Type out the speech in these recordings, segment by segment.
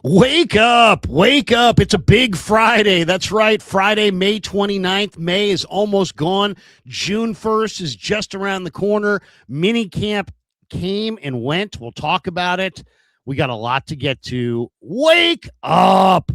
Wake up, wake up. It's a big Friday. That's right. Friday, May 29th. May is almost gone. June 1st is just around the corner. Mini camp came and went. We'll talk about it. We got a lot to get to. Wake up.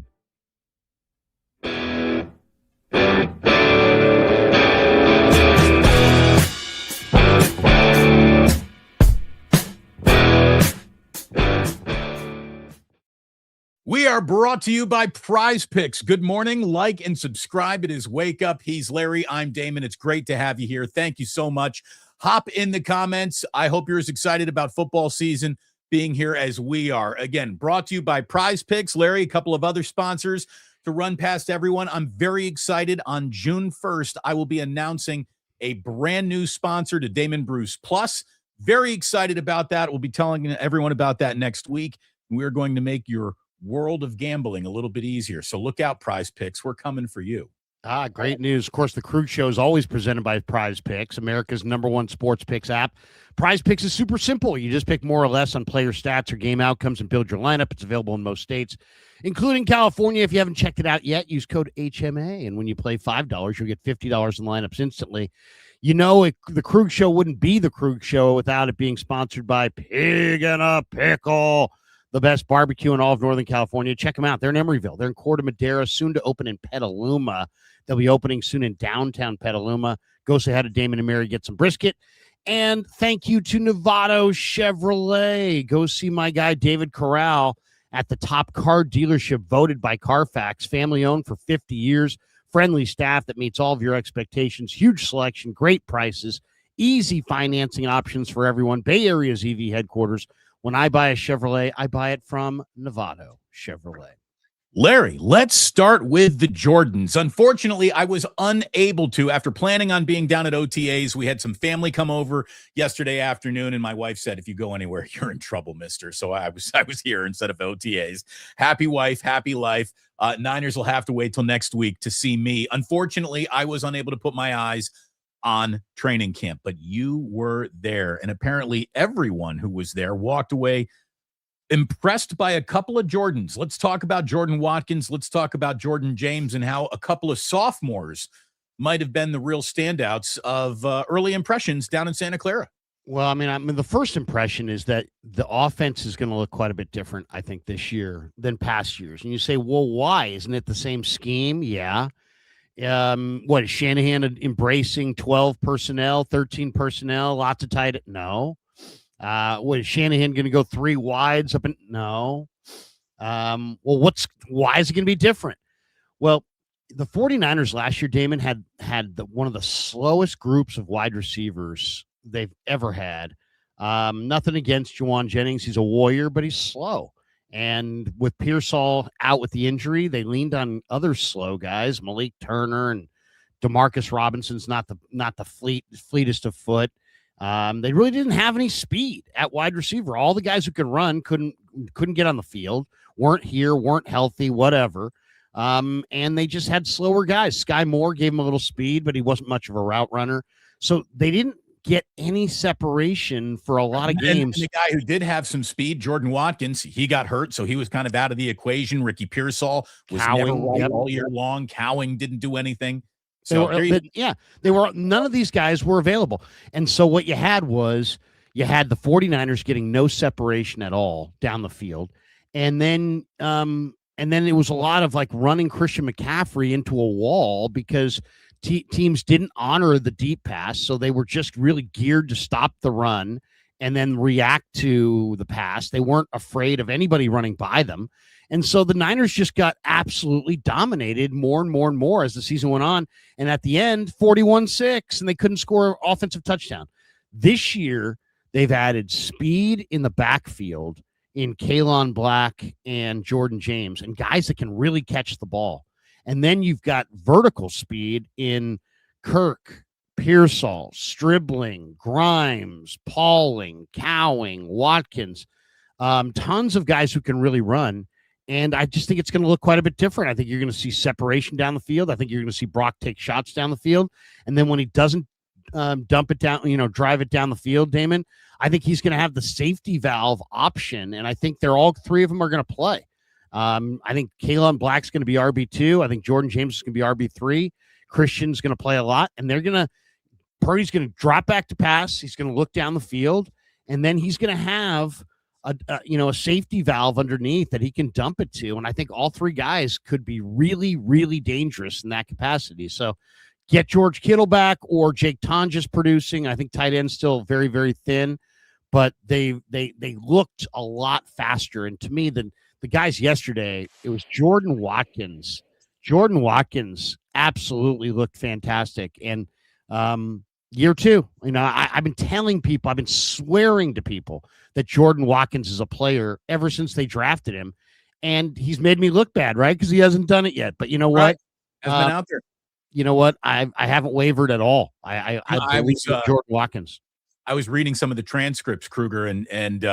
We are brought to you by Prize Picks. Good morning. Like and subscribe. It is Wake Up. He's Larry. I'm Damon. It's great to have you here. Thank you so much. Hop in the comments. I hope you're as excited about football season being here as we are. Again, brought to you by Prize Picks. Larry, a couple of other sponsors to run past everyone. I'm very excited. On June 1st, I will be announcing a brand new sponsor to Damon Bruce Plus. Very excited about that. We'll be telling everyone about that next week. We're going to make your world of gambling a little bit easier. So look out, Prize Picks. We're coming for you. Great news. Of course, the Crew Show is always presented by Prize Picks, America's #1 sports picks app. Prize Picks is super simple. You just pick more or less on player stats or game outcomes and build your lineup. It's available in most states, including California. If you haven't checked it out yet, use code HMA. And when you play $5, you'll get $50 in lineups instantly. You know, the Crew Show wouldn't be the Crew Show without it being sponsored by Pig and a Pickle, the best barbecue in all of Northern California. Check them out. They're in Emeryville. They're in Corte Madera, soon to open in Petaluma. They'll be opening soon in downtown Petaluma. Go say hi to Damon and Mary, get some brisket. And thank you to Novato Chevrolet. Go see my guy, David Corral, at the top car dealership voted by Carfax. Family-owned for 50 years. Friendly staff that meets all of your expectations. Huge selection, great prices, easy financing options for everyone. Bay Area's EV headquarters. When I buy a Chevrolet, I buy it from Novato Chevrolet. Larry, let's start with the Jordans. Unfortunately, I was unable to. After planning on being down at OTAs, we had some family come over yesterday afternoon, and my wife said, if you go anywhere, you're in trouble, mister. So I was here instead of OTAs. Happy wife, happy life. Niners will have to wait till next week to see me. Unfortunately, I was unable to put my eyes on training camp, but you were there, and apparently everyone who was there walked away impressed by a couple of Jordans. Let's talk about Jordan Watkins. Let's talk about Jordan James and how a couple of sophomores might have been the real standouts of early impressions down in Santa Clara. Well, I mean, the first impression is that the offense is going to look quite a bit different, I think, this year than past years. And you say, well, why? Isn't it the same scheme? Yeah. What is Shanahan embracing 12 personnel, 13 personnel, lots of tight? No. What is Shanahan going to go 3 wides up? No. Well, why is it going to be different? Well, the 49ers last year, Damon, had one of the slowest groups of wide receivers they've ever had. Nothing against Juwan Jennings. He's a warrior, but he's slow. And with Pearsall out with the injury, they leaned on other slow guys, Malik Turner and Demarcus Robinson's not the fleetest of foot. They really didn't have any speed at wide receiver. All the guys who could run couldn't get on the field, weren't here, weren't healthy, whatever. And they just had slower guys. Sky Moore gave him a little speed, but he wasn't much of a route runner. So they didn't get any separation for a lot of games. And the guy who did have some speed, Jordan Watkins, he got hurt, so he was kind of out of the equation. Ricky Pearsall was never right all year long. Cowing didn't do anything. So none of these guys were available. And so what you had was you had the 49ers getting no separation at all down the field. And then it was a lot of like running Christian McCaffrey into a wall because teams didn't honor the deep pass. So they were just really geared to stop the run and then react to the pass. They weren't afraid of anybody running by them. And so the Niners just got absolutely dominated more and more and more as the season went on. And at the end, 41-6, and they couldn't score an offensive touchdown. This year, they've added speed in the backfield in Kaelon Black and Jordan James, and guys that can really catch the ball. And then you've got vertical speed in Kirk, Pearsall, Stribling, Grimes, Pauling, Cowing, Watkins, tons of guys who can really run. And I just think it's going to look quite a bit different. I think you're going to see separation down the field. I think you're going to see Brock take shots down the field. And then when he doesn't dump it down, drive it down the field, Damon, I think he's going to have the safety valve option. And I think all 3 of them are going to play. I think Kaelon Black's going to be RB2. I think Jordan James is going to be RB3. Christian's going to play a lot, and Purdy's going to drop back to pass. He's going to look down the field, and then he's going to have a safety valve underneath that he can dump it to. And I think all three guys could be really, really dangerous in that capacity. So get George Kittle back, or Jake Tonjes producing. I think tight end's still very, very thin, but they looked a lot faster. And to me, the guys yesterday, it was Jordan Watkins. Jordan Watkins absolutely looked fantastic. And year two, I've been telling people, I've been swearing to people that Jordan Watkins is a player ever since they drafted him. And he's made me look bad, right? Because he hasn't done it yet. But you know what? Has been out there. You know what? I haven't wavered at all. I believe Jordan Watkins. I was reading some of the transcripts, Kruger, and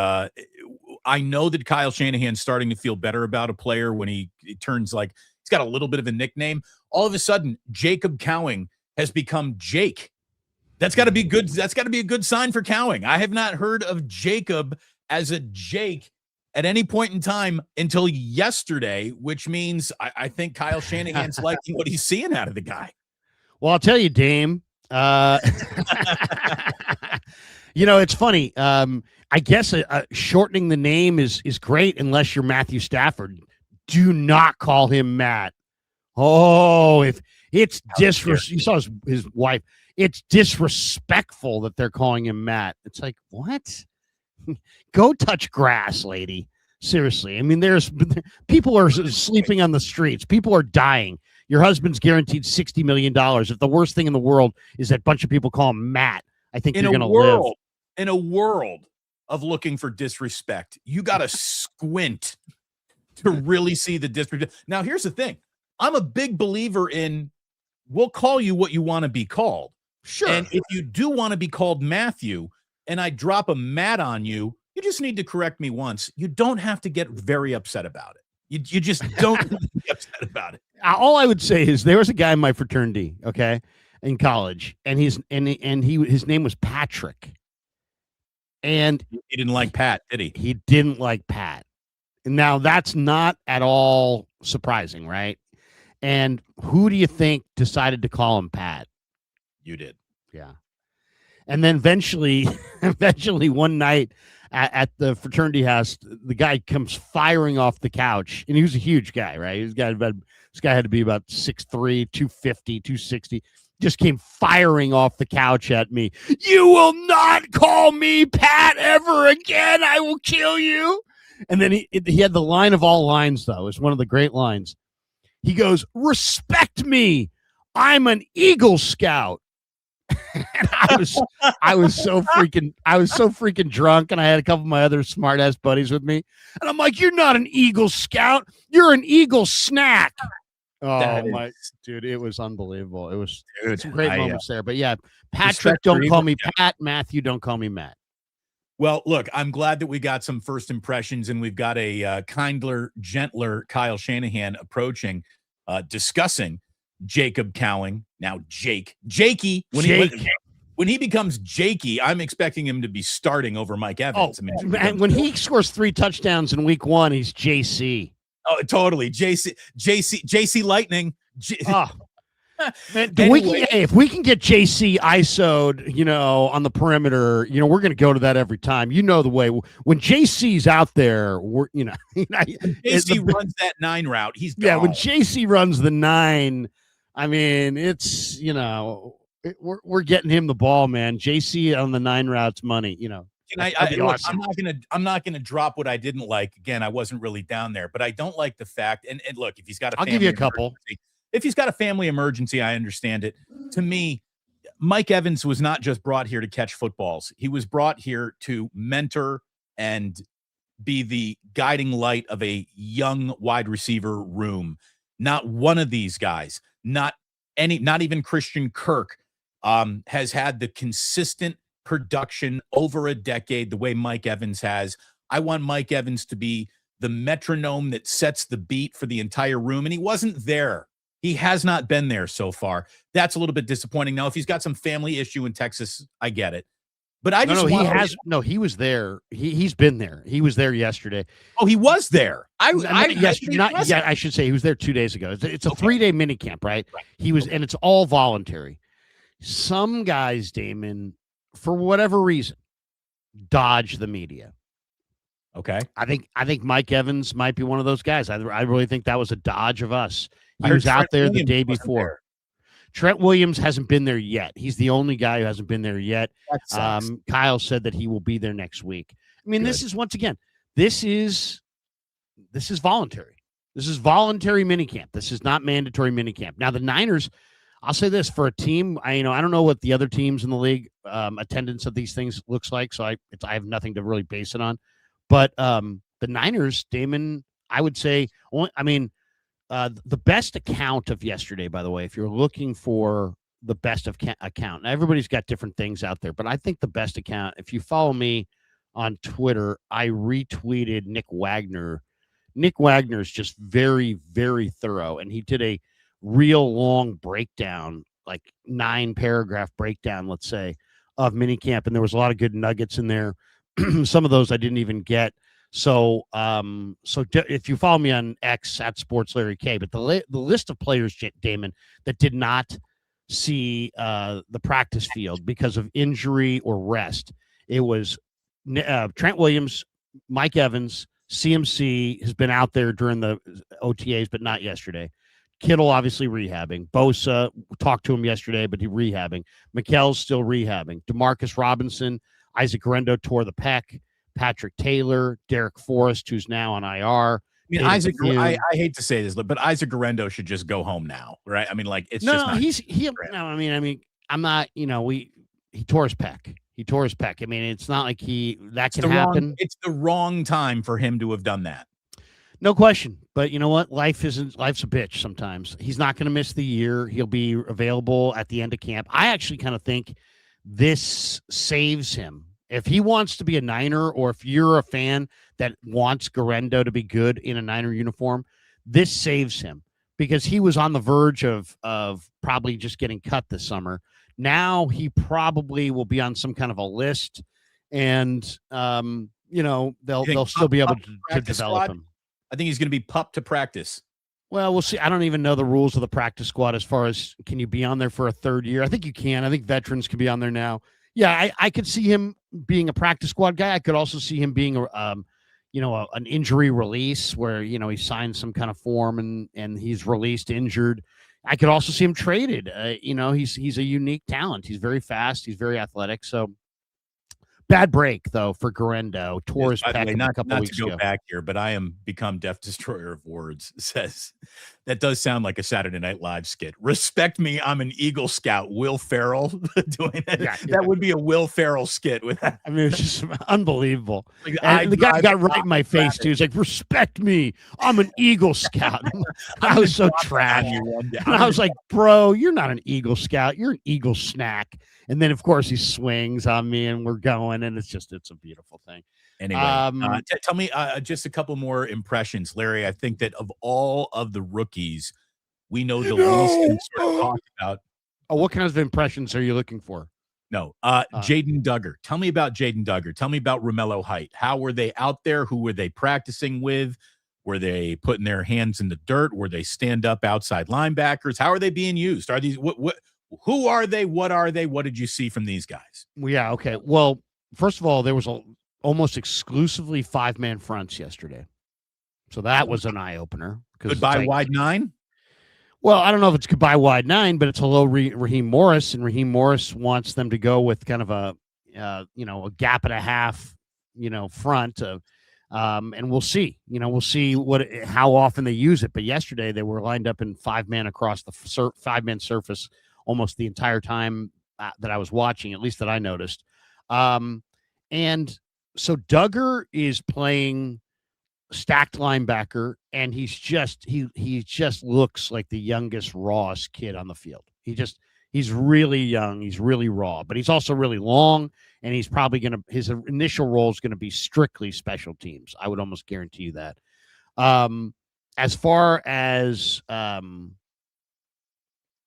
I know that Kyle Shanahan's starting to feel better about a player when he turns like he's got a little bit of a nickname. All of a sudden, Jacob Cowing has become Jake. That's got to be good. That's got to be a good sign for Cowing. I have not heard of Jacob as a Jake at any point in time until yesterday, which means I think Kyle Shanahan's liking what he's seeing out of the guy. Well, I'll tell you, Dame. It's funny. I guess shortening the name is great unless you're Matthew Stafford. Do not call him Matt. Oh, if it's disrespectful, you saw his wife. It's disrespectful that they're calling him Matt. It's like, what? Go touch grass, lady. Seriously. I mean, people are sleeping on the streets. People are dying. Your husband's guaranteed $60 million. If the worst thing in the world is that a bunch of people call him Matt, I think you're going to live. In a world of looking for disrespect, you got to squint to really see the disrespect. Now, here's the thing. I'm a big believer in we'll call you what you want to be called. Sure. And if you do want to be called Matthew and I drop a Matt on you, you just need to correct me once. You don't have to get very upset about it. You just don't have to be upset about it. All I would say is there was a guy in my fraternity, okay, in college, and his name was Patrick. And he didn't like Pat, did he? He didn't like Pat. Now, that's not at all surprising, right? And who do you think decided to call him Pat? You did. Yeah. And then eventually one night at the fraternity house, the guy comes firing off the couch, and he was a huge guy, right? This guy had to be about 6'3", 250, 260. Just came firing off the couch at me. You will not call me Pat ever again. I will kill you. And then he had the line of all lines, though. It's one of the great lines. He goes, respect me. I'm an Eagle Scout. And I was so freaking drunk, and I had a couple of my other smart ass buddies with me. And I'm like, you're not an Eagle Scout. You're an Eagle Snack. Oh my dude, it was unbelievable. It was some great moments there. But yeah, Patrick, don't call me Pat. Matthew, don't call me Matt. Well, look, I'm glad that we got some first impressions, and we've got a kinder, gentler Kyle Shanahan approaching, discussing Jacob Cowing. Now, Jakey. When he becomes Jakey, I'm expecting him to be starting over Mike Evans. And when he scores 3 touchdowns in week 1, he's JC. Oh, totally. JC Lightning. Man, if we can get JC ISO'd, on the perimeter, we're going to go to that every time. You know the way. When JC's out there, JC runs that 9 route. He's gone. Yeah. When JC runs the 9, I mean, it's we're getting him the ball, man. JC on the 9 routes, money. Awesome. I'm not gonna drop what I didn't like. Again, I wasn't really down there, but I don't like the fact. And look, if he's got I'll give you a couple. If he's got a family emergency, I understand it. To me, Mike Evans was not just brought here to catch footballs. He was brought here to mentor and be the guiding light of a young wide receiver room. Not one of these guys, not even Christian Kirk, has had the consistent production over a decade the way Mike Evans has. I want Mike Evans to be the metronome that sets the beat for the entire room, and he wasn't there. He has not been there so far. That's a little bit disappointing. Now, if he's got some family issue in Texas, I get it. But I just he was there. He's been there. He was there yesterday. Oh, he was there. I should say he was there 2 days ago. It's a 3-day mini camp, right? He was, and it's all voluntary. Some guys, Damon, for whatever reason, dodge the media. Okay. I think Mike Evans might be one of those guys. I really think that was a dodge of us. He was out there the day before. Trent Williams hasn't been there yet. He's the only guy who hasn't been there yet. Kyle said that he will be there next week. I mean, This is, once again, this is voluntary. This is voluntary minicamp. This is not mandatory minicamp. Now, the Niners, I'll say this, for a team, I don't know what the other teams in the league attendance of these things looks like, so I have nothing to really base it on. But the Niners, Damon, I would say, the best account of yesterday, by the way, if you're looking for the best of account, now everybody's got different things out there, but I think the best account, if you follow me on Twitter, I retweeted Nick Wagner. Nick Wagner is just very, very thorough, and he did a real long breakdown, like 9-paragraph breakdown, let's say, of minicamp, and there was a lot of good nuggets in there. Some of those I didn't even get. So if you follow me on X at Sports Larry K, but the list of players, Damon, that did not see the practice field because of injury or rest, it was Trent Williams, Mike Evans, CMC has been out there during the OTAs, but not yesterday. Kittle obviously rehabbing. Bosa, talked to him yesterday, but he's rehabbing. McKell's still rehabbing. Demarcus Robinson, Isaac Guerendo tore the pec. Patrick Taylor, Derek Forrest, who's now on IR. I hate to say this, but Isaac Guerendo should just go home now, right? I mean, like, it's just not. I'm not. He tore his pec. He tore his pec. I mean, it's not like that can happen. It's the wrong time for him to have done that. No question. But you know what? Life's a bitch sometimes. He's not going to miss the year. He'll be available at the end of camp. I actually kind of think this saves him. If he wants to be a Niner, or if you're a fan that wants Guerendo to be good in a Niner uniform, this saves him, because he was on the verge of probably just getting cut this summer. Now he probably will be on some kind of a list, and they'll still be able to develop him. I think he's going to be pupped to practice. Well, we'll see. I don't even know the rules of the practice squad as far as, can you be on there for a third year? I think you can. I think veterans can be on there now. Yeah, I could see him being a practice squad guy. I could also see him being an injury release where, he signs some kind of form and he's released injured. I could also see him traded. He's a unique talent. He's very fast. He's very athletic. So bad break though for Guerendo. Tore his pec a couple weeks ago. Not to go back here, but I am become Death Destroyer of Words. Says that does sound like a Saturday Night Live skit. Respect me, I'm an Eagle Scout. Will Ferrell doing it. Yeah. That would be a Will Ferrell skit with that. I mean, it's just unbelievable. Like, the guy got right in my face too. He's like, respect me, I'm an Eagle Scout. I was so trash. And I was like, bro, you're not an Eagle Scout. You're an Eagle snack. And then, of course, he swings on me, and we're going, and it's a beautiful thing. Anyway, tell me just a couple more impressions, Larry. I think that of all of the rookies, we know the least to sort of talk about. Oh, what kinds of impressions are you looking for? No, Jaden Duggar. Tell me about Jaden Duggar. Tell me about Romello Height. How were they out there? Who were they practicing with? Were they putting their hands in the dirt? Were they stand-up outside linebackers? How are they being used? Are these what? Who are they? What are they? What did you see from these guys? Yeah, okay. Well, first of all, there was almost exclusively 5-man fronts yesterday. So that was an eye-opener. Goodbye wide 9? Well, I don't know if it's goodbye wide 9, but it's hello Raheem Morris, and Raheem Morris wants them to go with kind of a gap and a half, front of, and we'll see. We'll see how often they use it. But yesterday they were lined up in 5-man across the 5-man surface almost the entire time that I was watching, at least that I noticed. And so Duggar is playing stacked linebacker, and he just looks like the youngest, rawest kid on the field. He's really young. He's really raw, but he's also really long, and he's probably his initial role is going to be strictly special teams. I would almost guarantee you that. As far as,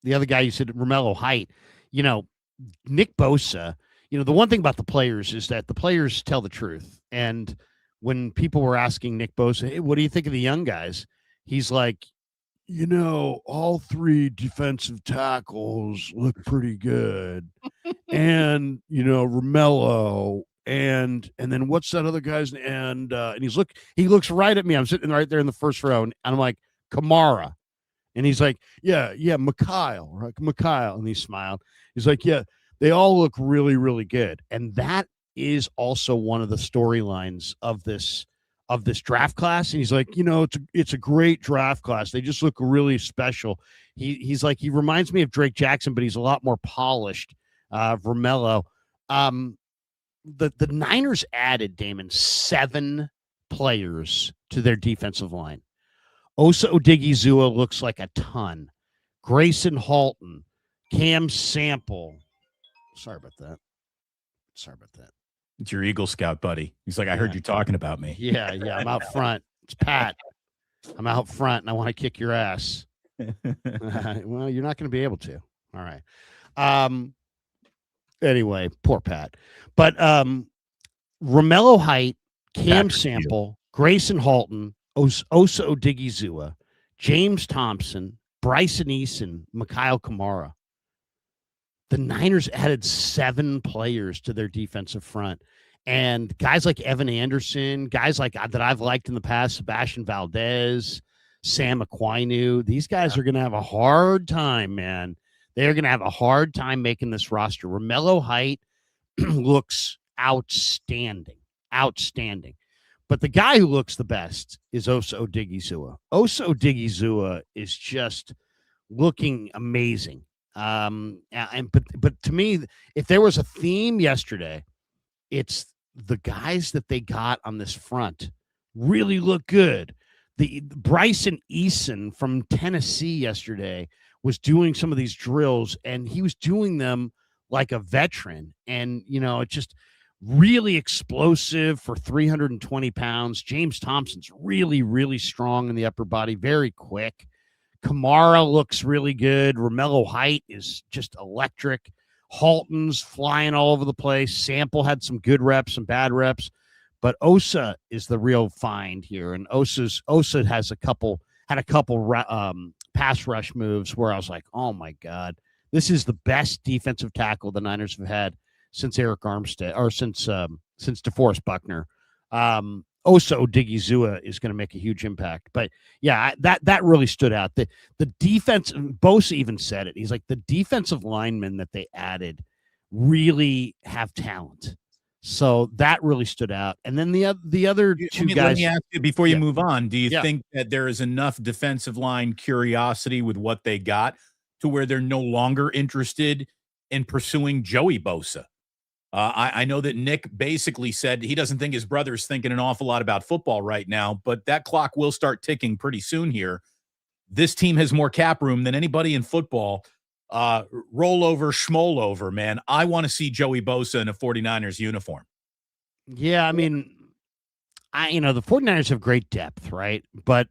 the other guy you said, Romello Height, Nick Bosa the one thing about the players is that the players tell the truth. And when people were asking Nick Bosa, hey, what do you think of the young guys? He's like, all three defensive tackles look pretty good. And, Romello and then what's that other guy's, and he looks right at me. I'm sitting right there in the first row, and I'm like, Kamara. And he's like, yeah, Mikhail, right? Mikhail. And he smiled. He's like, yeah, they all look really, really good. And that is also one of the storylines of this draft class. And he's like, it's a great draft class. They just look really special. He's like, he reminds me of Drake Jackson, but he's a lot more polished. Romello. The Niners added, Damon, 7 players to their defensive line. Osa Odigizua looks like a ton. Grayson Halton, Cam Sample. Sorry about that. It's your Eagle Scout buddy. He's like, I heard you talking about me. Yeah. I'm out front. It's Pat. I'm out front, and I want to kick your ass. Well, you're not going to be able to. All right. Anyway, poor Pat. But Romello Height, Cam Sample, Grayson Halton, Osa Odigizua, James Thompson, Bryson Eason, Mikhail Kamara. The Niners added 7 players to their defensive front. And guys like Evan Anderson, guys like that I've liked in the past, Sebastian Valdez, Sam Aquinu, these guys are going to have a hard time, man. They're going to have a hard time making this roster. Romello Height looks outstanding. But the guy who looks the best is Osa Odigizua. Osa Odigizua is just looking amazing. But to me, if there was a theme yesterday, it's the guys that they got on this front really look good. The Bryson Eason from Tennessee yesterday was doing some of these drills, and he was doing them like a veteran. And, it's just really explosive for 320 pounds. James Thompson's really, really strong in the upper body, very quick. Kamara looks really good. Romello Height is just electric. Halton's flying all over the place. Sample had some good reps, some bad reps. But Osa is the real find here. And Osa had a couple pass rush moves where I was like, oh my God, this is the best defensive tackle the Niners have had since Eric Armstead, or since DeForest Buckner. Osa Odigizua is going to make a huge impact. But yeah, that really stood out. The defense, Bosa even said it. He's like, the defensive linemen that they added really have talent. So that really stood out. And then the other two guys. Let me ask you before you move on. Do you think that there is enough defensive line curiosity with what they got to where they're no longer interested in pursuing Joey Bosa? I know that Nick basically said he doesn't think his brother's thinking an awful lot about football right now, but that clock will start ticking pretty soon here. This team has more cap room than anybody in football. Roll over, schmoll over, man. I want to see Joey Bosa in a 49ers uniform. Yeah, I mean, the 49ers have great depth, right? But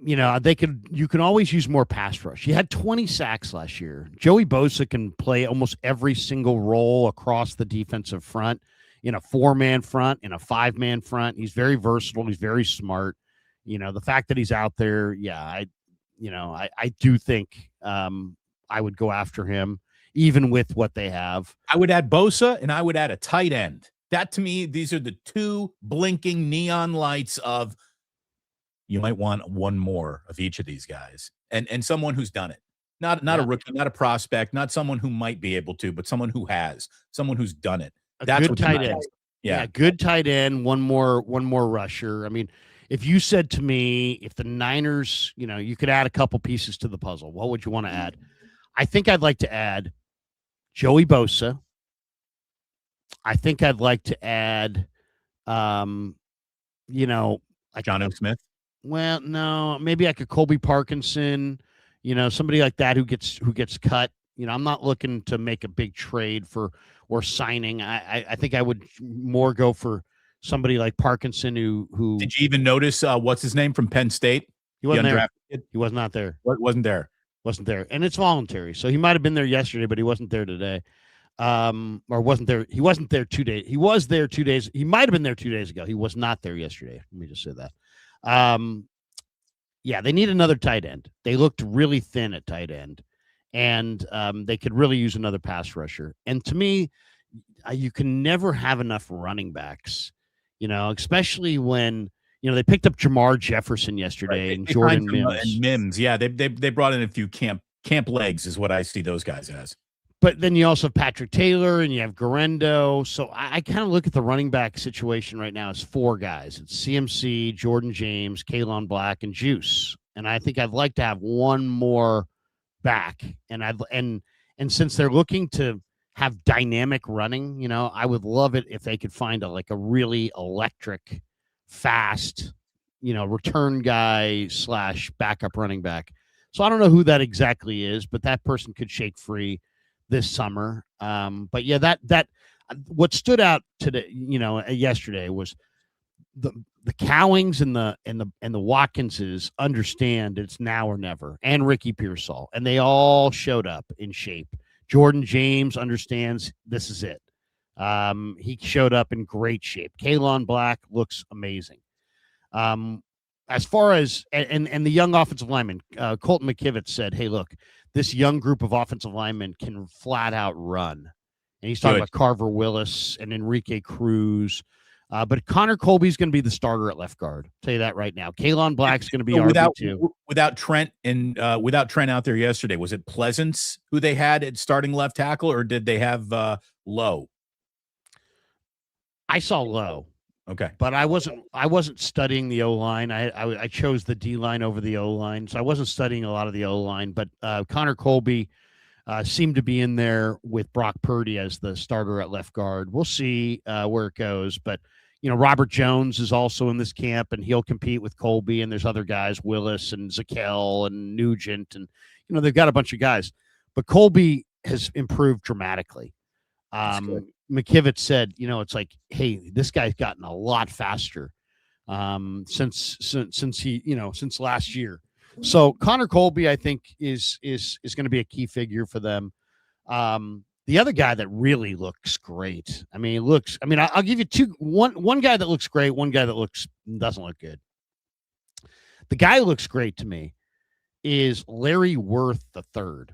you can always use more pass rush. You had 20 sacks last year. Joey Bosa can play almost every single role across the defensive front, in a 4-man front, in a 5-man front. He's very versatile. He's very smart. The fact that he's out there, I do think I would go after him, even with what they have. I would add Bosa, and I would add a tight end. That, to me, these are the 2 blinking neon lights of, you might want one more of each of these guys, and someone who's done it. Not a rookie, not a prospect, not someone who might be able to, but someone who has, someone who's done it. That's good tight end. Yeah, good tight end. One more rusher. I mean, if you said to me, if the Niners, you could add a couple pieces to the puzzle, what would you want to add? I think I'd like to add Joey Bosa. I think I'd like to add, Jonnu Smith. Well, no, maybe I could Colby Parkinson, somebody like that who gets cut. I'm not looking to make a big trade or signing. I think I would more go for somebody like Parkinson who. Did you even notice what's his name from Penn State? He wasn't there. He was not there. What wasn't there? Wasn't there, and it's voluntary. So he might have been there yesterday, but he wasn't there today. or wasn't there. He wasn't there 2 days. He was there 2 days. He might have been there 2 days ago. He was not there yesterday. Let me just say that. Yeah, they need another tight end. They looked really thin at tight end, and they could really use another pass rusher. And to me, you can never have enough running backs, especially when, they picked up Jamar Jefferson yesterday, right. And Jordan Mims. And Mims. Yeah, they brought in a few camp legs is what I see those guys as. But then you also have Patrick Taylor and you have Garendo. So I kind of look at the running back situation right now as 4 guys. It's CMC, Jordan James, Kaelon Black, and Juice. And I think I'd like to have one more back. And since they're looking to have dynamic running, I would love it if they could find a really electric, fast, return guy / backup running back. So I don't know who that exactly is, but that person could shake free this summer. But yeah, that what stood out today, yesterday was the Cowings and the Watkinses understand it's now or never, and Ricky Pearsall, and they all showed up in shape. Jordan James understands this is it. He showed up in great shape. Kaelon Black looks amazing. As far as and the young offensive lineman, Colton McKivitz said, "Hey, look, this young group of offensive linemen can flat out run." And he's talking about Carver Willis and Enrique Cruz. But Connor Colby's going to be the starter at left guard. I'll tell you that right now. Kaelon Black's going to be RB2. Without Trent out there yesterday, was it Pleasance who they had at starting left tackle, or did they have Lowe? I saw Lowe. Okay, but I wasn't studying the O-line. I chose the D-line over the O-line, so I wasn't studying a lot of the O-line. But Connor Colby seemed to be in there with Brock Purdy as the starter at left guard. We'll see where it goes. But Robert Jones is also in this camp, and he'll compete with Colby. And there's other guys, Willis and Zakel and Nugent, and they've got a bunch of guys. But Colby has improved dramatically. McKivitz said, it's like, hey, this guy's gotten a lot faster since last year. So Connor Colby, I think, is going to be a key figure for them. The other guy that really looks great. I'll give you one guy that looks great, one guy that doesn't look good. The guy who looks great to me is Larry Worth III.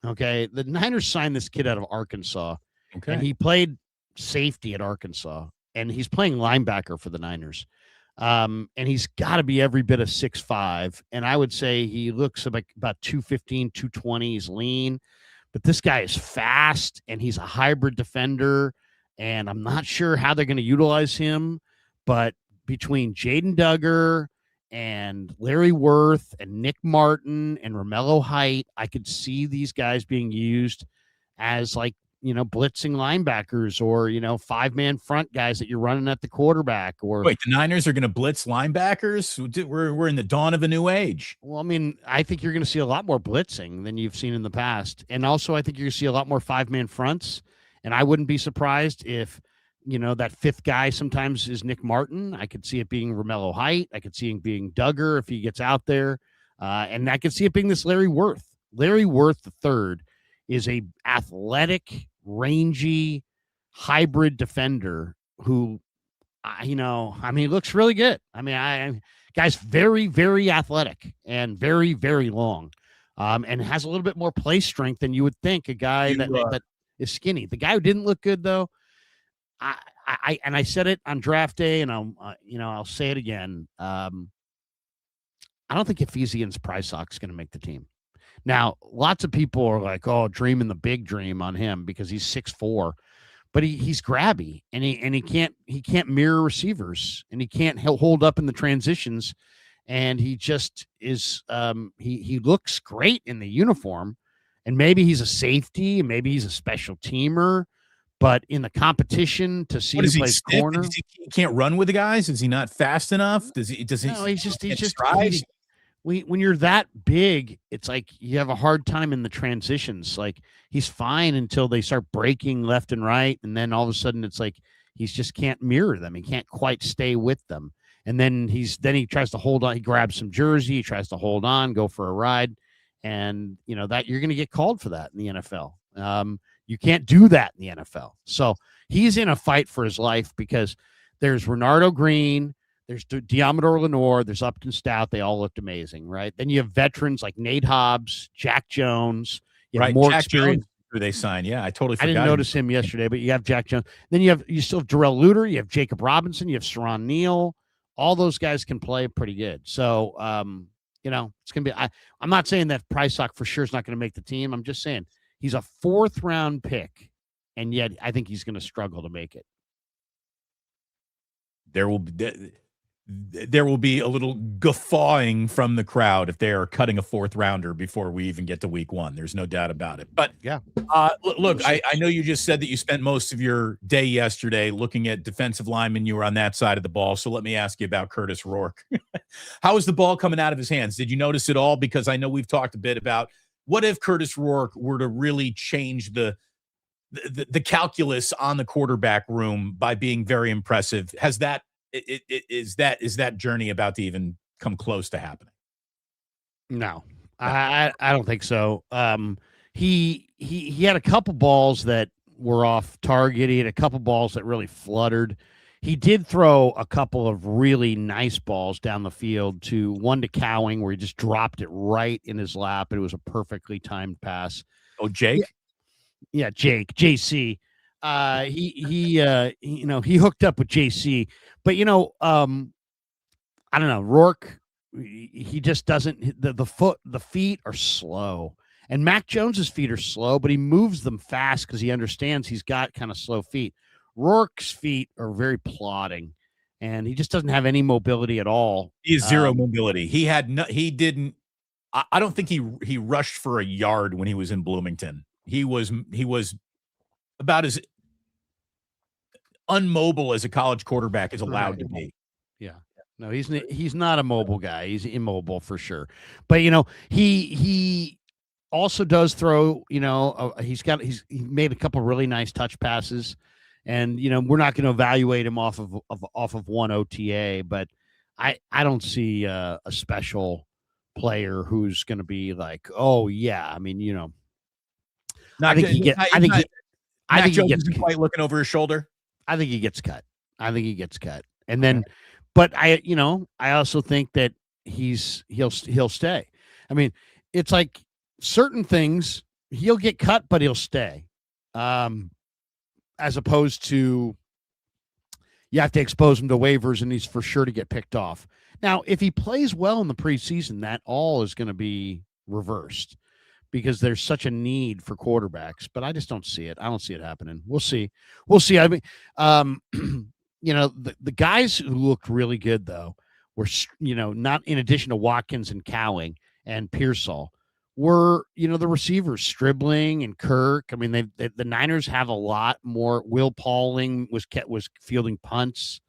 Okay, the Niners signed this kid out of Arkansas. Okay. And he played safety at Arkansas, and he's playing linebacker for the Niners. And he's got to be every bit of 6'5", and I would say he looks about 215, 220. He's lean, but this guy is fast, and he's a hybrid defender, and I'm not sure how they're going to utilize him, but between Jaden Duggar and Larry Worth and Nick Martin and Romello Height, I could see these guys being used as blitzing linebackers or, 5-man front guys that you're running at the quarterback. Or wait, the Niners are going to blitz linebackers? We're in the dawn of a new age. Well, I think you're going to see a lot more blitzing than you've seen in the past. And also I think you're going to see a lot more 5-man fronts. And I wouldn't be surprised if, that 5th guy sometimes is Nick Martin. I could see it being Romello Height. I could see it being Duggar if he gets out there. And I could see it being this Larry Worth. Larry Worth III is a athletic, rangy hybrid defender who, looks really good. Guy's very, very athletic and very, very long, and has a little bit more play strength than you would think. A guy that is skinny. The guy who didn't look good though, I said it on draft day, and I'll say it again. I don't think Ephesians Prysock's going to make the team. Now, lots of people are like, "Oh, dreaming the big dream on him because he's 6'4", but he's grabby and he can't mirror receivers, and he can't hold up in the transitions, and he just is. He looks great in the uniform, and maybe he's a safety, and maybe he's a special teamer, but in the competition to see who plays corner, he can't run with the guys. Is he not fast enough? Does he? No, he's just. When you're that big, it's like you have a hard time in the transitions. Like, he's fine until they start breaking left and right, and then all of a sudden it's like he just can't mirror them. He can't quite stay with them. And then he tries to hold on. He grabs some jersey, he tries to hold on, go for a ride, and that you're going to get called for that in the NFL. You can't do that in the NFL. So he's in a fight for his life because there's Renardo Green, there's Diamador Lenore, there's Upton Stout. They all looked amazing, right? Then you have veterans like Nate Hobbs, Jack Jones. You have more Jack experience. Jones, who they signed. Yeah, I totally forgot. I didn't notice him yesterday, but you have Jack Jones. Then you still have Darrell Luter, you have Jacob Robinson, you have Saron Neal. All those guys can play pretty good. So it's gonna be I'm not saying that Prysock for sure is not gonna make the team. I'm just saying he's a 4th round pick, and yet I think he's gonna struggle to make it. There will be a little guffawing from the crowd if they are cutting a 4th rounder before we even get to week 1. There's no doubt about it. But yeah, look, I know you just said that you spent most of your day yesterday looking at defensive linemen. You were on that side of the ball. So let me ask you about Curtis Rourke. How is the ball coming out of his hands? Did you notice it all? Because I know we've talked a bit about what if Curtis Rourke were to really change the calculus on the quarterback room by being very impressive. Has that is that journey about to even come close to happening? No. I don't think so. He had a couple balls that were off target. He had a couple balls that really fluttered. He did throw a couple of really nice balls down the field, one to Cowing where he just dropped it right in his lap. It was a perfectly timed pass. Oh, Jake? Yeah, Jake, JC. He hooked up with JC, but I don't know, Rourke, he just doesn't, the feet are slow, and Mac Jones's feet are slow, but he moves them fast because he understands he's got kind of slow feet. Rourke's feet are very plodding, and he just doesn't have any mobility at all. He has zero mobility. I don't think he rushed for a yard when he was in Bloomington. He was about as unmobile as a college quarterback is allowed to be. Yeah. No, he's not a mobile guy. He's immobile for sure. But he also does throw, he made a couple really nice touch passes, and we're not going to evaluate him off of one OTA, but I don't see a special player who's going to be like, oh yeah, I mean, I think he gets quite looking over his shoulder. I think he gets cut. And then, but I also think that he'll stay. I mean, it's like certain things he'll get cut, but he'll stay. As opposed to you have to expose him to waivers and he's for sure to get picked off. Now, if he plays well in the preseason, that all is going to be reversed because there's such a need for quarterbacks, but I just don't see it. I don't see it happening. We'll see. I mean, the guys who looked really good though were, not in addition to Watkins and Cowing and Pearsall, were, the receivers, Stribling and Kirk. I mean, the Niners have a lot more. Will Pauling was fielding punts.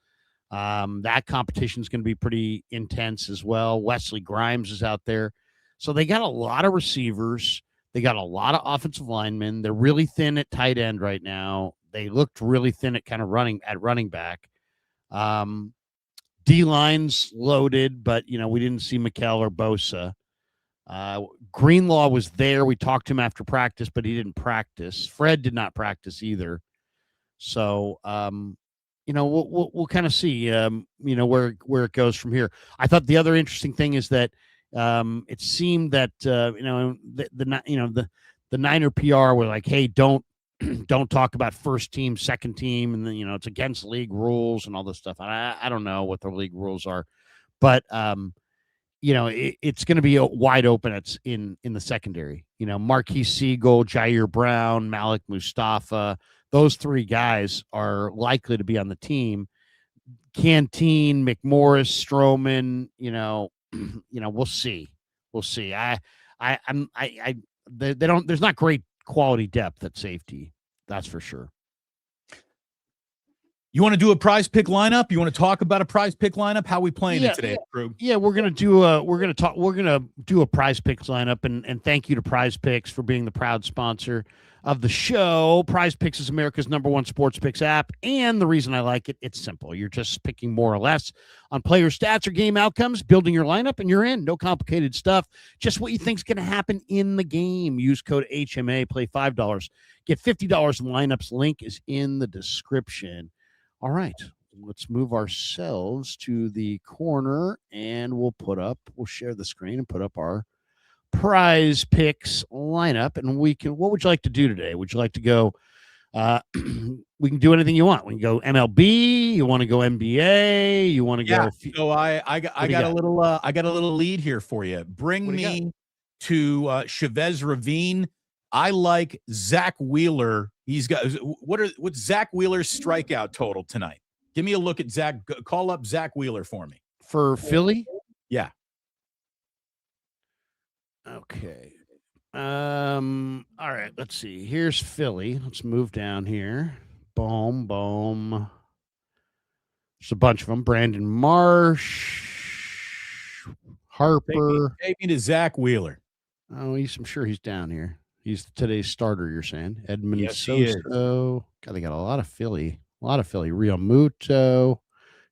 That competition is going to be pretty intense as well. Wesley Grimes is out there. So they got a lot of receivers. They got a lot of offensive linemen. They're really thin at tight end right now. They looked really thin at running back. D-line's loaded, but, we didn't see McKell or Bosa. Greenlaw was there. We talked to him after practice, but he didn't practice. Fred did not practice either. So, we'll kind of see, where it goes from here. I thought the other interesting thing is that it seemed that the Niner PR were like, hey, don't talk about first team, second team, and then it's against league rules and all this stuff. I don't know what the league rules are, but it's going to be wide open. It's in the secondary. Marquise Siegel, Jair Brown, Malik Mustafa. Those three guys are likely to be on the team. Canteen, McMorris, Stroman. We'll see. There's not great quality depth at safety. That's for sure. You want to do a prize pick lineup? You want to talk about a prize pick lineup? How are we playing it today, Krug? Yeah, we're gonna do a prize picks lineup, and thank you to Prize Picks for being the proud sponsor of the show. Prize Picks is America's #1 sports picks app, and the reason I like it, it's simple. You're just picking more or less on player stats or game outcomes, building your lineup, and you're in. No complicated stuff. Just what you think's gonna happen in the game. Use code HMA, play $5, get $50 in lineups. Link is in the description. All right, let's move ourselves to the corner, and we'll share the screen and put up our Prize Picks lineup. And what would you like to do today? Would you like to go, we can do anything you want. We can go MLB, you want to go NBA, you want to go. So I got a little lead here for you. Bring me to Chavez Ravine. I like Zach Wheeler. He's got what's Zach Wheeler's strikeout total tonight? Give me a look at Zach. Call up Zach Wheeler for me. For Philly? Yeah. Okay. All right, let's see. Here's Philly. Let's move down here. Boom, boom. There's a bunch of them. Brandon Marsh, Harper. Take me to Zach Wheeler. Oh, I'm sure he's down here. He's today's starter, you're saying. Edmund Yes, Soto. God, they got a lot of Philly. Real Muto,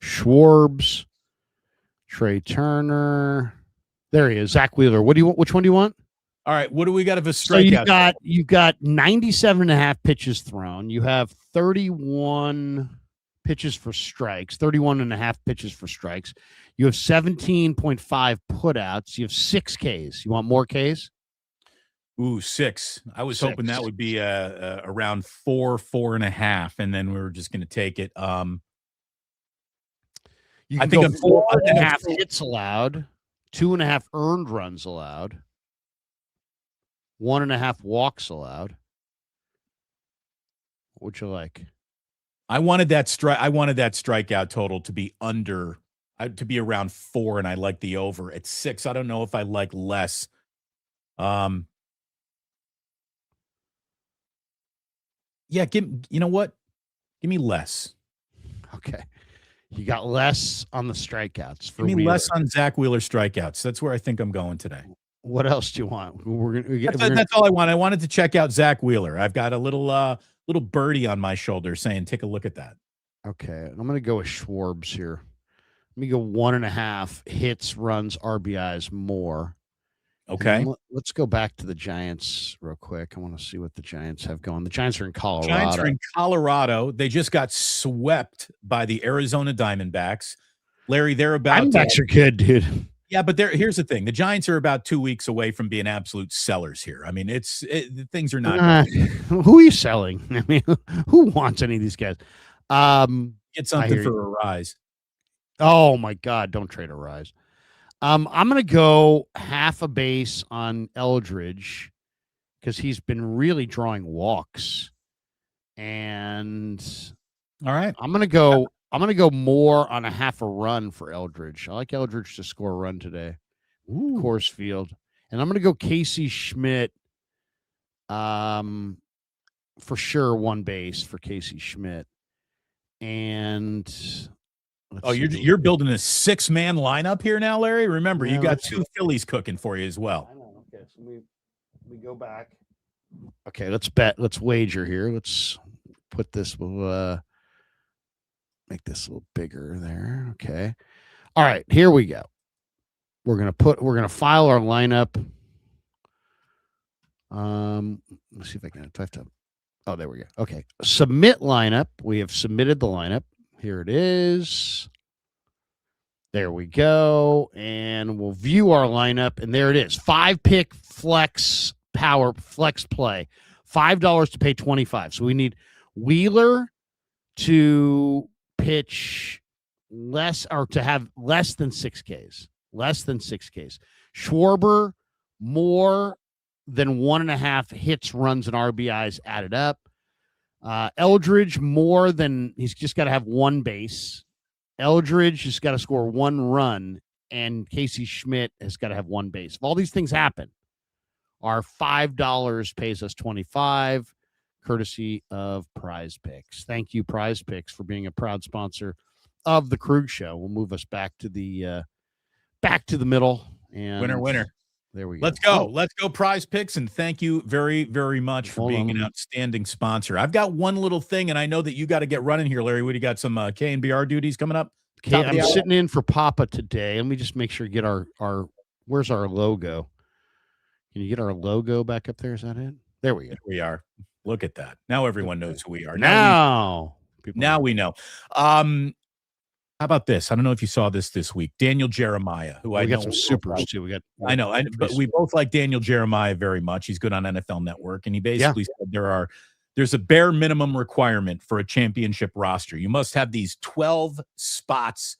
Schwarbs, Trey Turner. There he is, Zach Wheeler. What do you want? Which one do you want? All right, what do we got of a strikeout? So you've got 97.5 pitches thrown. You have 31 pitches for strikes, 31.5 pitches for strikes. You have 17.5 putouts. You have 6 Ks. You want more Ks? Ooh, 6. I was hoping that would be around 4.5, and then we were just going to take it. I think 4.5 hits allowed, 2.5 earned runs allowed, 1.5 walks allowed. What would you like? I wanted that strikeout total to be to be around 4, and I like the over at 6. I don't know if I like less. Yeah, you know what? Give me less. Okay. You got less on the strikeouts. Give me less on Zach Wheeler strikeouts. That's where I think I'm going today. What else do you want? That's all I want. I wanted to check out Zach Wheeler. I've got a little birdie on my shoulder saying, take a look at that. Okay. I'm going to go with Schwarbs here. Let me go 1.5 hits, runs, RBIs more. Okay. Let's go back to the Giants real quick. I want to see what the Giants have going. The Giants are in Colorado. They just got swept by the Arizona Diamondbacks. Larry, they're about Diamondbacks are good, dude. Yeah, but here's the thing. The Giants are about 2 weeks away from being absolute sellers here. I mean, things are not. Who are you selling? I mean, who wants any of these guys? Get something for a rise. Oh, my God. Don't trade a rise. I'm going to go half a base on Eldridge because he's been really drawing walks. And all right, I'm going to go more on a half a run for Eldridge. I like Eldridge to score a run today. Coors Field. And I'm going to go Casey Schmidt. For sure, 1 base for Casey Schmidt. And you're building a 6-man lineup here now, Larry. Remember, you got 2 Phillies cooking for you as well. I know. Okay, so we go back. Okay, let's bet. Let's wager here. Let's put this. We'll make this a little bigger there. Okay. All right, here we go. We're gonna file our lineup. Let's see if I can. Do I have to? Oh, there we go. Okay, submit lineup. We have submitted the lineup. Here it is. There we go. And we'll view our lineup. And there it is. 5-pick flex power flex play. $5 to pay $25. So we need Wheeler to pitch less or to have less than 6 Ks. Less than 6 Ks. Schwarber, more than 1.5 hits, runs, and RBIs added up. Eldridge, more than, he's just got to have 1 base. Eldridge has got to score 1 run, and Casey Schmidt has got to have 1 base. If all these things happen, our $5 pays us $25. courtesy of Prize Picks. Thank you, Prize Picks, for being a proud sponsor of the Krug Show. We'll move us back to the middle. And winner. There we go. Let's go, Prize Picks, and thank you very, very much for being an outstanding sponsor. I've got one little thing, and I know that you got to get running here, Larry. What do you got? Some KNBR duties coming up? Okay, I'm sitting in for Papa today. Let me just make sure to get our where's our logo? Can you get our logo back up there? Is that it? There we go. We are. Look at that. Now everyone knows who we are. Now we know. How about this? I don't know if you saw this week. Daniel Jeremiah, who we got some supers too. I know, but we both like Daniel Jeremiah very much. He's good on NFL Network, and he basically said there's a bare minimum requirement for a championship roster. You must have these 12 spots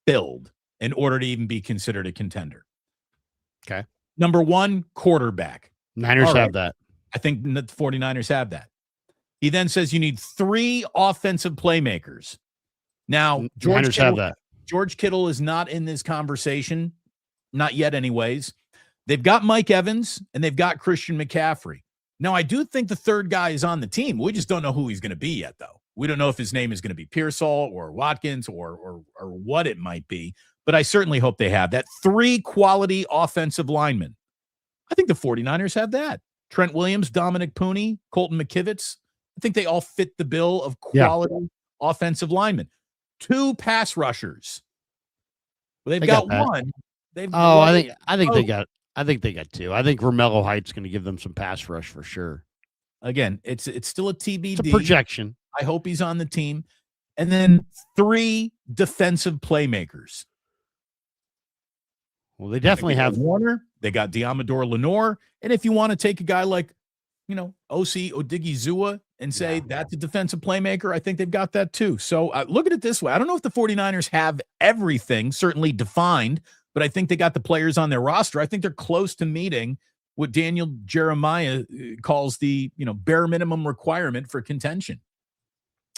filled in order to even be considered a contender. Okay. Number one, quarterback. Niners have that. I think the 49ers have that. He then says you need 3 offensive playmakers. Now, George Kittle is not in this conversation, not yet anyways. They've got Mike Evans, and they've got Christian McCaffrey. Now, I do think the third guy is on the team. We just don't know who he's going to be yet, though. We don't know if his name is going to be Pearsall or Watkins or what it might be, but I certainly hope they have that. 3 quality offensive linemen. I think the 49ers have that. Trent Williams, Dominic Pooney, Colton McKivitz. I think they all fit the bill of quality offensive linemen. 2 pass rushers. Well, they've got one. I think they got 2. I think Romello Height's going to give them some pass rush for sure. Again, it's still a TBD. It's a projection. I hope he's on the team. And then 3 defensive playmakers. Well, they definitely have Warner. They got Diamador Lenore. And if you want to take a guy like, O.C. Odigizua and say that's a defensive playmaker, I think they've got that too. So look at it this way. I don't know if the 49ers have everything certainly defined, but I think they got the players on their roster. I think they're close to meeting what Daniel Jeremiah calls the, bare minimum requirement for contention.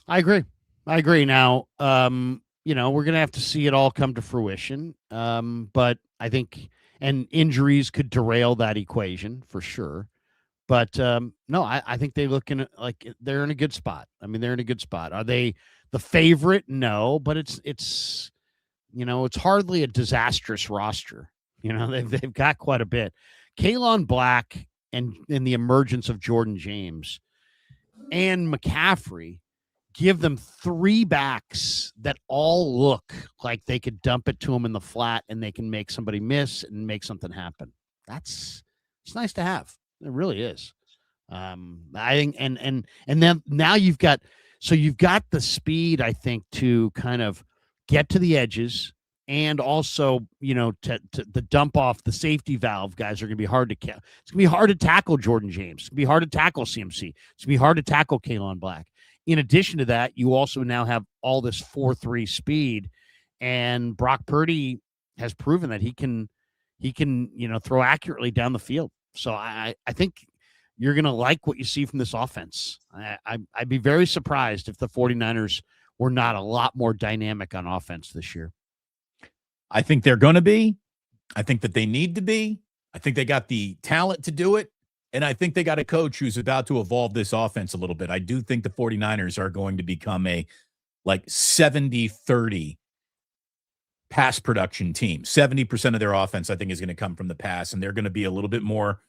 I agree. Now, we're going to have to see it all come to fruition. But I think, and injuries could derail that equation for sure. But no, I think they look like they're in a good spot. I mean, they're in a good spot. Are they the favorite? No, but it's hardly a disastrous roster. They've got quite a bit. Kaelon Black and the emergence of Jordan James and McCaffrey give them 3 backs that all look like they could dump it to them in the flat and they can make somebody miss and make something happen. It's nice to have. It really is. I think, and then now you've got the speed, I think, to kind of get to the edges, and also, to the dump off the safety valve guys are going to be hard to it's going to be hard to tackle Jordan James. It's going to be hard to tackle CMC. It's going to be hard to tackle Kaelon Black. In addition to that, you also now have all this 4.3 speed, and Brock Purdy has proven that he can throw accurately down the field. So I think you're going to like what you see from this offense. I'd be very surprised if the 49ers were not a lot more dynamic on offense this year. I think they're going to be. I think that they need to be. I think they got the talent to do it. And I think they got a coach who's about to evolve this offense a little bit. I do think the 49ers are going to become a 70-30 pass production team. 70% of their offense, I think, is going to come from the pass, and they're going to be a little bit more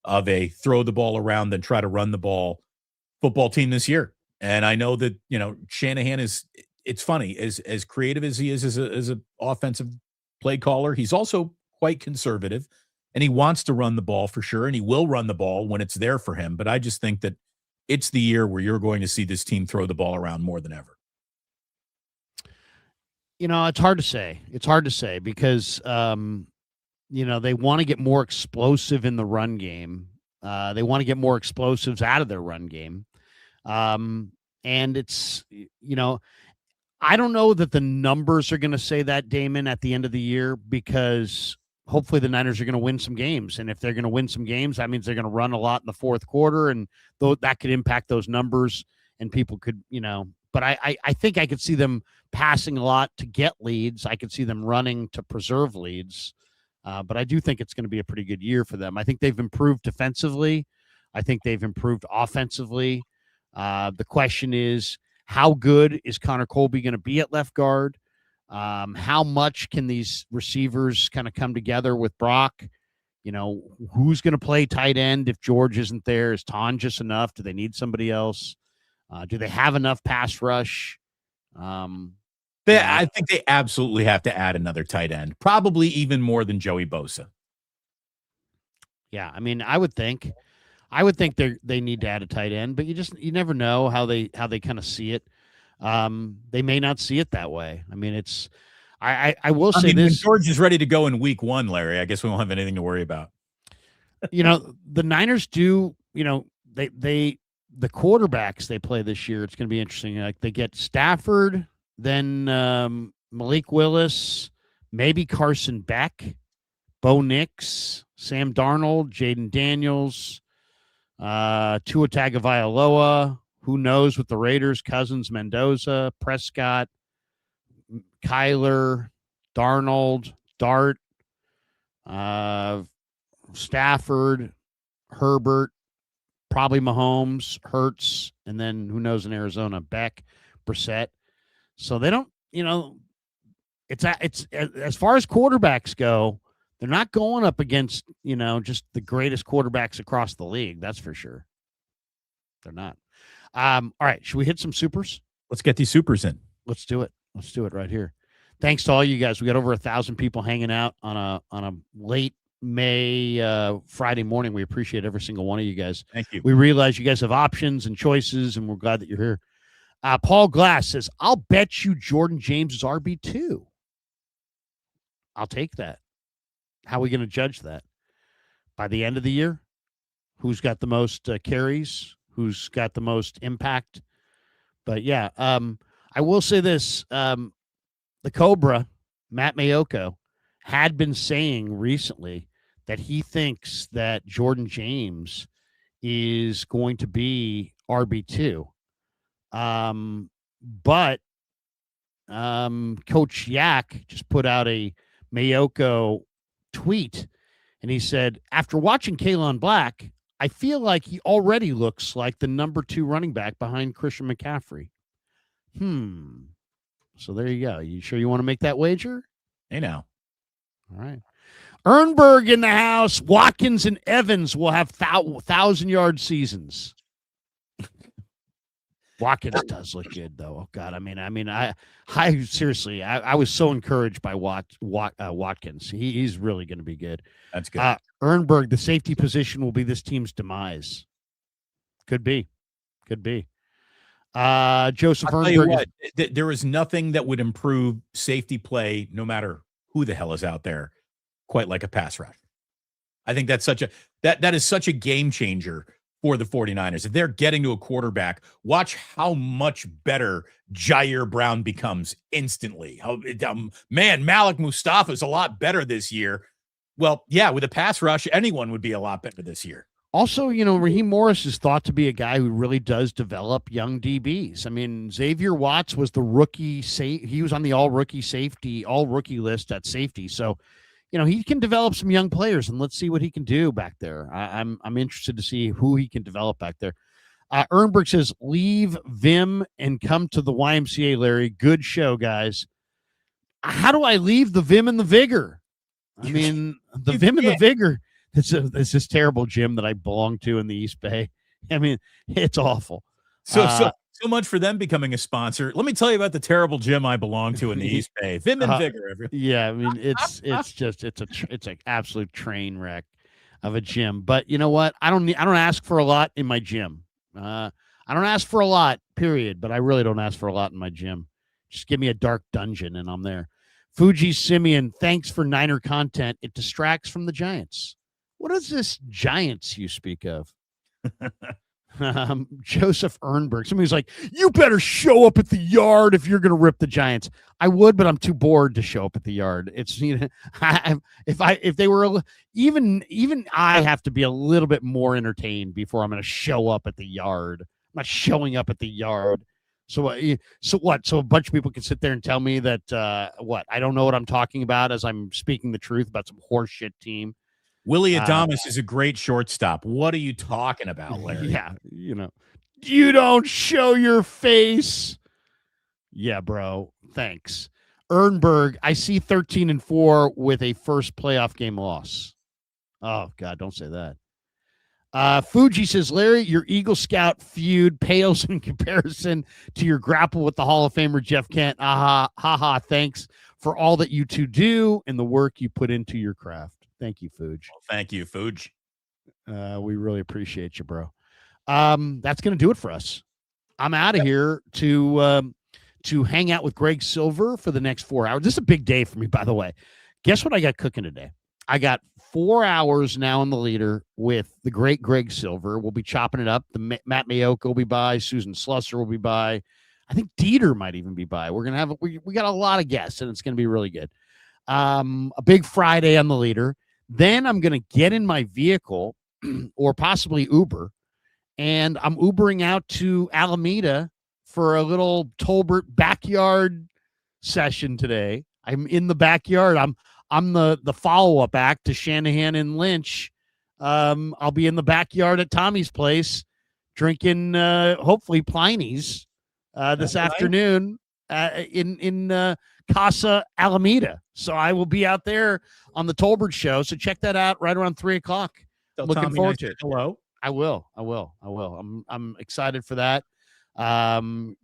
of a throw the ball around than try to run the ball football team this year. And I know that, Shanahan it's funny, as creative as he is as a offensive play caller, he's also quite conservative, and he wants to run the ball for sure, and he will run the ball when it's there for him. But I just think that it's the year where you're going to see this team throw the ball around more than ever. It's hard to say. It's hard to say because, they want to get more explosive in the run game. They want to get more explosives out of their run game. And it's, I don't know that the numbers are going to say that, Damon, at the end of the year, because hopefully the Niners are going to win some games. And if they're going to win some games, that means they're going to run a lot in the fourth quarter. And that could impact those numbers, and people could, but I think I could see them passing a lot to get leads. I could see them running to preserve leads. But I do think it's going to be a pretty good year for them. I think they've improved defensively. I think they've improved offensively. The question is, how good is Connor Colby going to be at left guard? How much can these receivers kind of come together with Brock? Who's going to play tight end if George isn't there? Is Ton just enough? Do they need somebody else? Do they have enough pass rush? I think they absolutely have to add another tight end, probably even more than Joey Bosa. Yeah, I mean, I would think they need to add a tight end, but you never know how they kind of see it. They may not see it that way. I mean, I will say this: when George is ready to go in week 1, Larry, I guess we won't have anything to worry about. The Niners do. The quarterbacks they play this year, it's going to be interesting. Like they get Stafford, then Malik Willis, maybe Carson Beck, Bo Nix, Sam Darnold, Jaden Daniels, Tua Tagovailoa. Who knows with the Raiders? Cousins, Mendoza, Prescott, Kyler, Darnold, Dart, Stafford, Herbert, probably Mahomes, Hurts, and then who knows in Arizona, Beck, Brissett. So they don't, it's as far as quarterbacks go, they're not going up against, just the greatest quarterbacks across the league. That's for sure. They're not. All right. Should we hit some supers? Let's get these supers in. Let's do it. Let's do it right here. Thanks to all you guys. We got over 1,000 people hanging out on a late May Friday morning. We appreciate every single one of you guys. Thank you. We realize you guys have options and choices, and we're glad that you're here. Paul Glass says, I'll bet you Jordan James is RB2. I'll take that. How are we going to judge that? By the end of the year? Who's got the most carries? Who's got the most impact? But yeah, I will say this. The Cobra, Matt Mayoko, had been saying recently that he thinks that Jordan James is going to be RB2. But Coach Yak just put out a Mayoko tweet, and he said, after watching Kaelon Black, I feel like he already looks like the number 2 running back behind Christian McCaffrey. So there you go. You sure you want to make that wager? Hey, now. All right. Ernberg in the house. Watkins and Evans will have 1,000-yard seasons. Watkins does look good, though. Oh God, I seriously, I was so encouraged by Watkins. He's really going to be good. That's good. Ernberg, the safety position will be this team's demise. Could be. Joseph Ernberg. There is nothing that would improve safety play, no matter who the hell is out there, quite like a pass rush. I think that's that is such a game changer for the 49ers. If they're getting to a quarterback, watch how much better Jair Brown becomes instantly. Malik Mustafa is a lot better this year. Well, yeah, with a pass rush, anyone would be a lot better this year. Also, Raheem Morris is thought to be a guy who really does develop young DBs. I mean, Xavier Watts was the rookie. He was on the all rookie list at safety. So, he can develop some young players, and let's see what he can do back there. I'm interested to see who he can develop back there. Ernberg says, leave Vim and come to the YMCA, Larry. Good show, guys. How do I leave the Vim and the Vigor? I mean, the Vim and the Vigor. It's this terrible gym that I belong to in the East Bay. I mean, it's awful. So much for them becoming a sponsor. Let me tell you about the terrible gym I belong to in the East Bay. Vim and Vigor. Yeah, I mean, it's an absolute train wreck of a gym. But you know what? I don't ask for a lot in my gym. I don't ask for a lot, period. But I really don't ask for a lot in my gym. Just give me a dark dungeon and I'm there. Fuji Simeon, thanks for Niner content. It distracts from the Giants. What is this Giants you speak of? Joseph Ernberg. Somebody's like, you better show up at the yard if you're going to rip the Giants. I would, but I'm too bored to show up at the yard. It's if they were even I have to be a little bit more entertained before I'm going to show up at the yard. I'm not showing up at the yard. So what? So a bunch of people can sit there and tell me that I don't know what I'm talking about as I'm speaking the truth about some horseshit team. Willie Adames is a great shortstop. What are you talking about, Larry? Yeah, you don't show your face. Yeah, bro. Thanks. Ernberg, I see 13-4 with a first playoff game loss. Oh, God, don't say that. Fuji says, Larry, your Eagle Scout feud pales in comparison to your grapple with the Hall of Famer Jeff Kent. Thanks for all that you two do and the work you put into your craft. Thank you, Fuji. Well, thank you, Fuji. We really appreciate you, bro. That's going to do it for us. I'm out of here to hang out with Greg Silver for the next 4 hours. This is a big day for me, by the way. Guess what I got cooking today? I got 4 hours now in the leader with the great Greg Silver. We'll be chopping it up. The Matt Mayoka will be by. Susan Slusser will be by. I think Dieter might even be by. We're going to have, we got a lot of guests, and it's going to be really good. A big Friday on the leader. Then I'm going to get in my vehicle or possibly Uber, and I'm Ubering out to Alameda for a little Tolbert backyard session today. I'm in the backyard. I'm the follow-up act to Shanahan and Lynch. I'll be in the backyard at Tommy's place drinking hopefully Pliny's this afternoon in Casa Alameda. So I will be out there on the Tolbert show. So check that out right around 3:00. Looking forward to it. Hello. I will. I'm excited for that.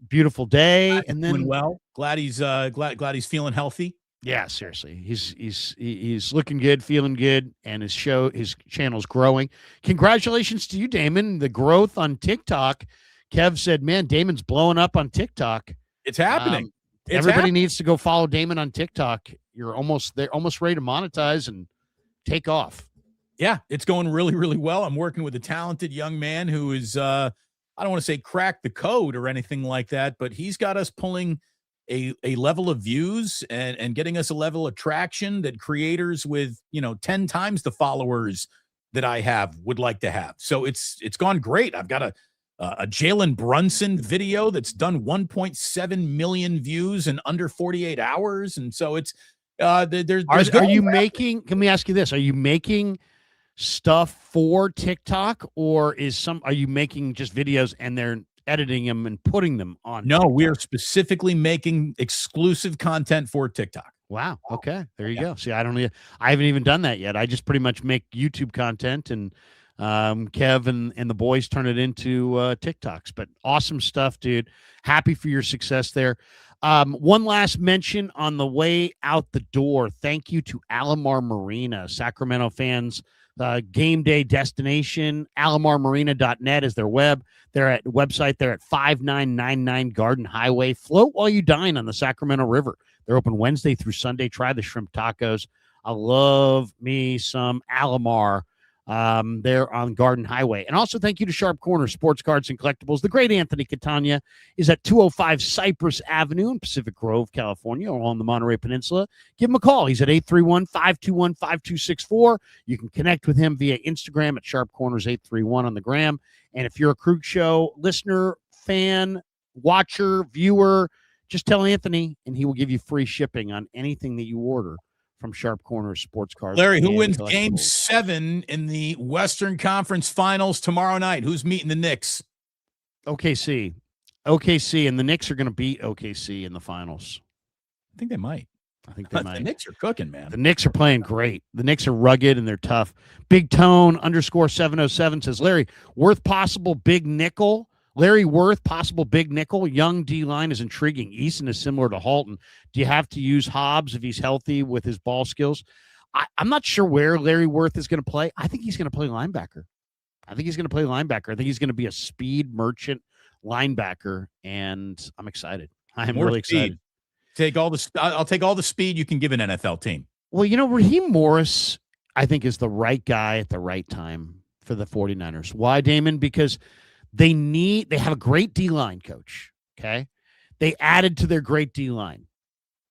Beautiful day. Glad and then doing well. Glad he's glad he's feeling healthy. Yeah, seriously. He's looking good, feeling good, and his channel's growing. Congratulations to you, Damon. The growth on TikTok. Kev said, man, Damon's blowing up on TikTok. It's happening. Everybody needs to go follow Damon on TikTok. They're almost ready to monetize and take off. Yeah, it's going really, really well. I'm working with a talented young man who is, I don't want to say crack the code or anything like that, but he's got us pulling a level of views and getting us a level of traction that creators with, 10 times the followers that I have would like to have. So it's gone great. I've got a Jalen Brunson video that's done 1.7 million views in under 48 hours. And so it's, are you making, can we ask you this? Are you making stuff for TikTok, or are you making just videos and they're editing them and putting them on? No, TikTok? We are specifically making exclusive content for TikTok. Wow. Okay. There you go. See, I haven't even done that yet. I just pretty much make YouTube content, and Kev and the boys turn it into TikToks. But awesome stuff, dude. Happy for your success there. One last mention on the way out the door. Thank you to Alomar Marina, Sacramento fans. Game day destination. AlomarMarina.net is their website. They're at 5999 Garden Highway. Float while you dine on the Sacramento River. They're open Wednesday through Sunday. Try the shrimp tacos. I love me some Alomar. There on Garden Highway. And also thank you to Sharp Corner Sports Cards and Collectibles. The great Anthony Catania is at 205 Cypress Avenue in Pacific Grove, California, along the Monterey Peninsula. Give him a call. He's at 831-521-5264. You can connect with him via Instagram at Sharp Corners 831 on the gram. And if you're a Krug Show listener, fan, watcher, viewer, just tell Anthony and he will give you free shipping on anything that you order from Sharp Corners Sports Cards. Larry, who wins Game 7 in the Western Conference Finals tomorrow night? Who's meeting the Knicks? OKC, and the Knicks are going to beat OKC in the finals. I think they might. The Knicks are cooking, man. The Knicks are playing great. The Knicks are rugged and they're tough. Big Tone _707 says, Larry, Worth possible big nickel. Larry Worth, possible big nickel. Young D-line is intriguing. Easton is similar to Halton. Do you have to use Hobbs if he's healthy with his ball skills? I'm not sure where Larry Worth is going to play. I think he's going to play linebacker. I think he's going to be a speed merchant linebacker, and I'm excited. I'm really excited. I'll take all the speed you can give an NFL team. Well, Raheem Morris, I think, is the right guy at the right time for the 49ers. Why, Damon? Because they have a great D-line coach, okay? They added to their great D-line.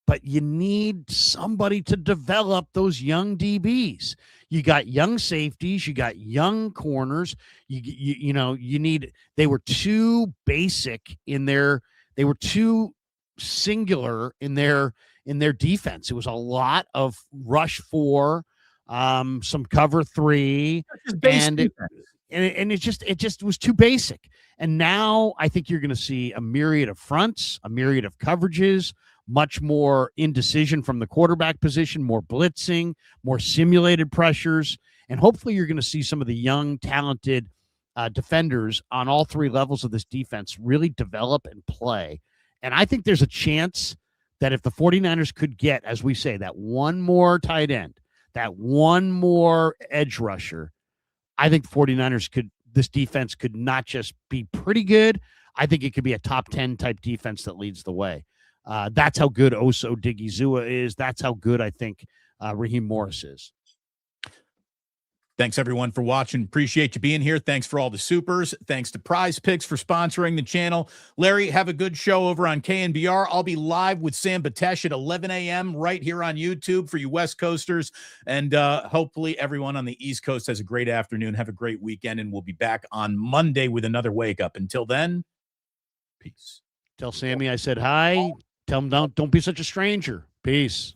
But you need somebody to develop those young DBs. You got young safeties, you got young corners. They were too basic they were too singular in their defense. It was a lot of rush 4, some cover 3, and it just was too basic. And now I think you're going to see a myriad of fronts, a myriad of coverages, much more indecision from the quarterback position, more blitzing, more simulated pressures, and hopefully you're going to see some of the young, talented defenders on all 3 levels of this defense really develop and play. And I think there's a chance that if the 49ers could get, as we say, that one more tight end, that one more edge rusher, I think the 49ers this defense could not just be pretty good. I think it could be a top 10 type defense that leads the way. That's how good Oso Digizua is. That's how good I think Raheem Morris is. Thanks, everyone, for watching. Appreciate you being here. Thanks for all the supers. Thanks to Prize Picks for sponsoring the channel. Larry, have a good show over on KNBR. I'll be live with Sam Batesh at 11 a.m. right here on YouTube for you West Coasters. And hopefully everyone on the East Coast has a great afternoon. Have a great weekend. And we'll be back on Monday with another Wake Up. Until then, peace. Tell Sammy I said hi. Tell him don't be such a stranger. Peace.